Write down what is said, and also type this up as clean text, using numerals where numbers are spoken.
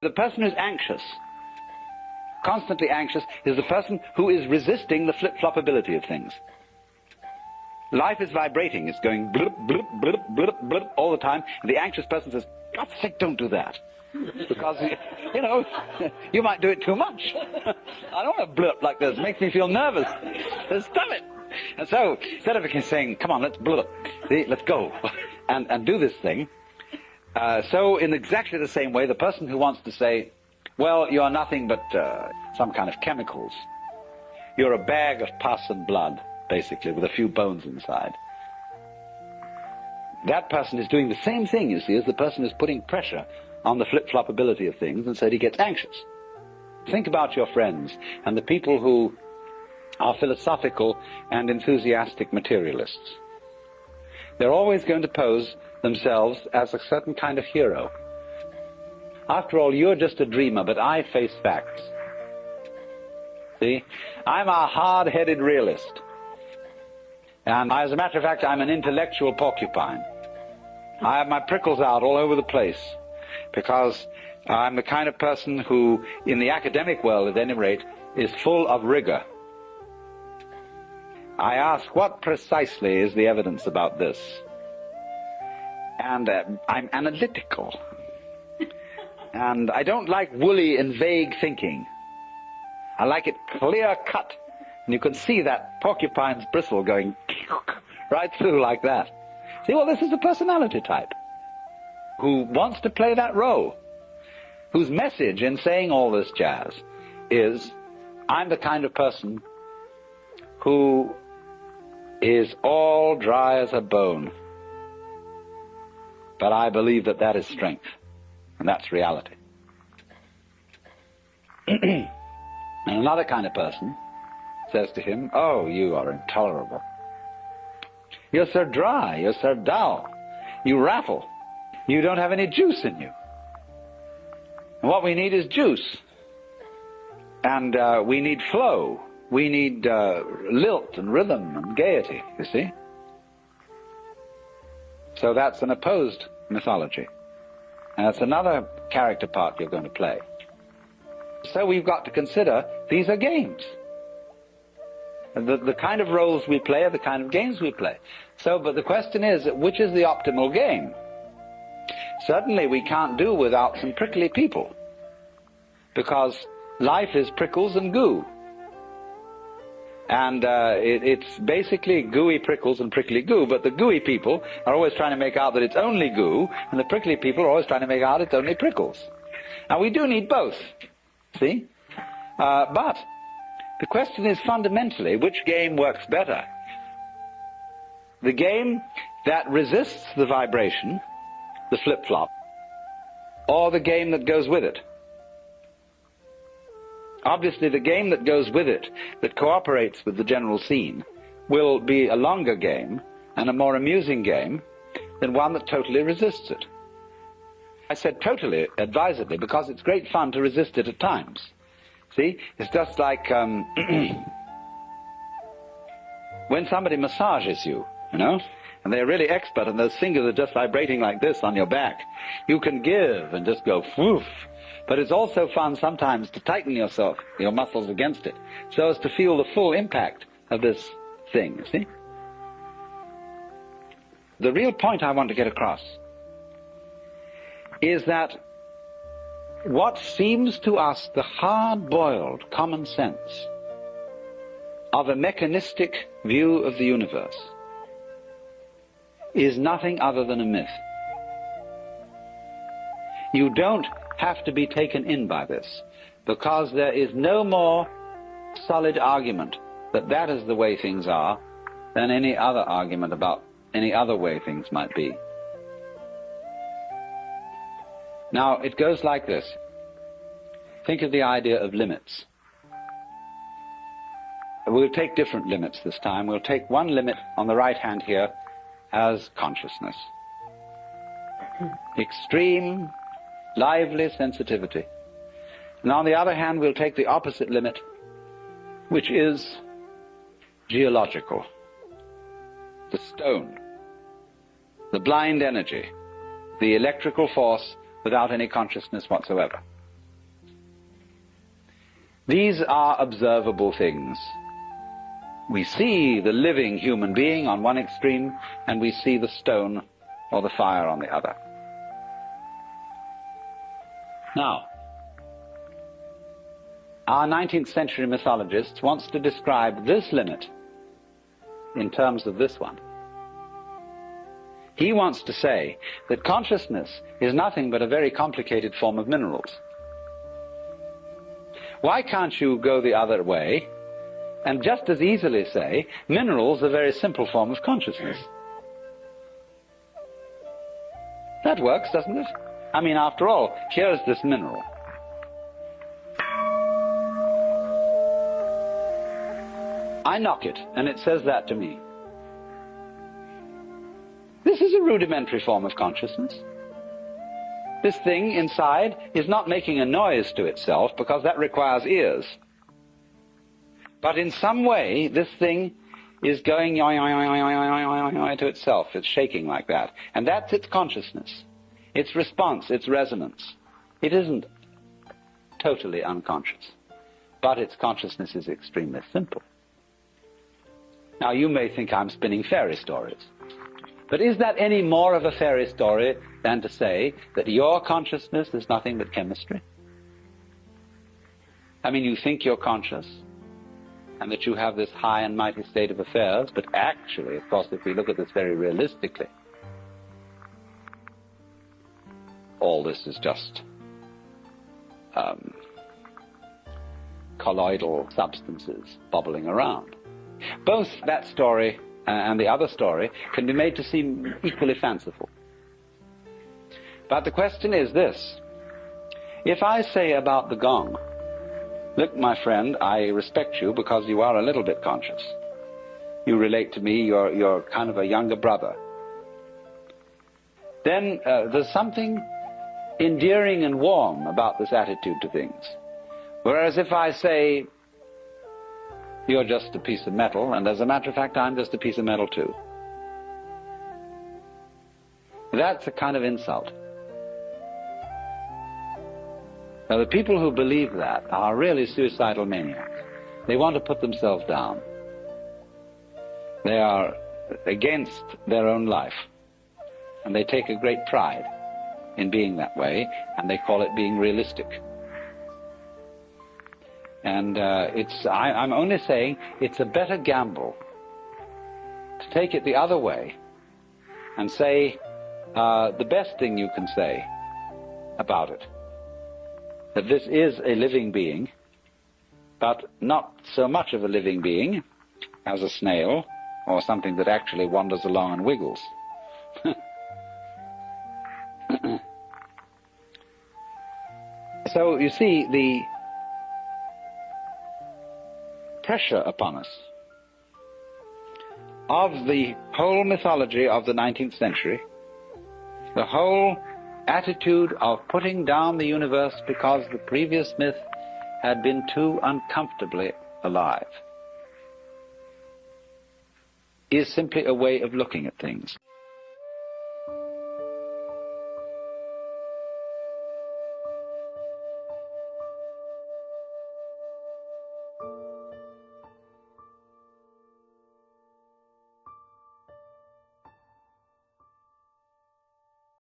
The person who's anxious, constantly anxious, is the person who is resisting the flip-floppability of things. Life is vibrating. It's going blip, blip, blip, blip, blip all the time. And the anxious person says, God's sake, don't do that. Because, you know, you might do it too much. I don't want to blip like this. It makes me feel nervous. Stop it. And so, instead of saying, come on, let's blip, let's go, and do this thing, so in exactly the same way, the person who wants to say, well, you are nothing but some kind of chemicals. You're a bag of pus and blood, basically, with a few bones inside. That person is doing the same thing, you see, as the person who's putting pressure on the flip-floppability of things, and so he gets anxious. Think about your friends and the people who are philosophical and enthusiastic materialists. They're always going to pose themselves as a certain kind of hero. After all, you're just a dreamer, but I face facts. See? I'm a hard-headed realist. And as a matter of fact, I'm an intellectual porcupine. I have my prickles out all over the place, because I'm the kind of person who, in the academic world at any rate, is full of rigor. I ask, what precisely is the evidence about this? And I'm analytical. And I don't like woolly and vague thinking. I like it clear-cut. And you can see that porcupine's bristle going right through like that. See, well, this is a personality type who wants to play that role, whose message in saying all this jazz is, I'm the kind of person who is all dry as a bone. But I believe that that is strength, and that's reality. And another kind of person says to him, oh, you are intolerable. You're so dry, you're so dull, you rattle, you don't have any juice in you. And what we need is juice. And we need flow. We need lilt and rhythm and gaiety, you see. So that's an opposed mythology. And that's another character part you're going to play. So we've got to consider these are games. The kind of roles we play are the kind of games we play. So, but the question is, which is the optimal game? Certainly we can't do without some prickly people, because life is prickles and goo. And it's basically gooey prickles and prickly goo, but the gooey people are always trying to make out that it's only goo, and the prickly people are always trying to make out it's only prickles. Now we do need both, see? But the question is fundamentally, which game works better? The game that resists the vibration, the flip-flop, or the game that goes with it? Obviously, the game that goes with it, that cooperates with the general scene, will be a longer game and a more amusing game than one that totally resists it. I said totally, advisedly, because it's great fun to resist it at times. See, it's just like when somebody massages you, you know, and they're really expert and those fingers are just vibrating like this on your back. You can give and just go whoof. But it's also fun sometimes to tighten yourself, your muscles against it, so as to feel the full impact of this thing, you see? The real point I want to get across is that what seems to us the hard-boiled common sense of a mechanistic view of the universe is nothing other than a myth. You don't have to be taken in by this, because there is no more solid argument that that is the way things are than any other argument about any other way things might be. Now, it goes like this. Think of the idea of limits. We'll take different limits this time. We'll take one limit on the right hand here as consciousness. Extreme, lively sensitivity. And on the other hand, we'll take the opposite limit, which is geological. The stone, the blind energy, the electrical force without any consciousness whatsoever. These are observable things. We see the living human being on one extreme, and we see the stone or the fire on the other. Now, our 19th century mythologist wants to describe this limit in terms of this one. He wants to say that consciousness is nothing but a very complicated form of minerals. Why can't you go the other way and just as easily say minerals are a very simple form of consciousness? That works, doesn't it? I mean, after all, here's this mineral. I knock it, and it says that to me. This is a rudimentary form of consciousness. This thing inside is not making a noise to itself, because that requires ears. But in some way, this thing is going to itself. It's shaking like that. And that's its consciousness, its response, its resonance. It isn't totally unconscious, but its consciousness is extremely simple. Now, you may think I'm spinning fairy stories. But is that any more of a fairy story than to say that your consciousness is nothing but chemistry? I mean, you think you're conscious, and that you have this high and mighty state of affairs, but actually, of course, if we look at this very realistically, all this is just colloidal substances bubbling around. Both that story and the other story can be made to seem equally fanciful. But the question is this: if I say about the gong, look, my friend, I respect you because you are a little bit conscious. You relate to me, you're kind of a younger brother. Then there's something endearing and warm about this attitude to things. Whereas if I say, you're just a piece of metal, and as a matter of fact, I'm just a piece of metal too, that's a kind of insult. Now, the people who believe that are really suicidal maniacs. They want to put themselves down. They are against their own life, and they take a great pride in being that way, and they call it being realistic. And I'm only saying it's a better gamble to take it the other way and say the best thing you can say about it, that this is a living being, but not so much of a living being as a snail or something that actually wanders along and wiggles. So you see, the pressure upon us of the whole mythology of the 19th century, the whole attitude of putting down the universe because the previous myth had been too uncomfortably alive, is simply a way of looking at things.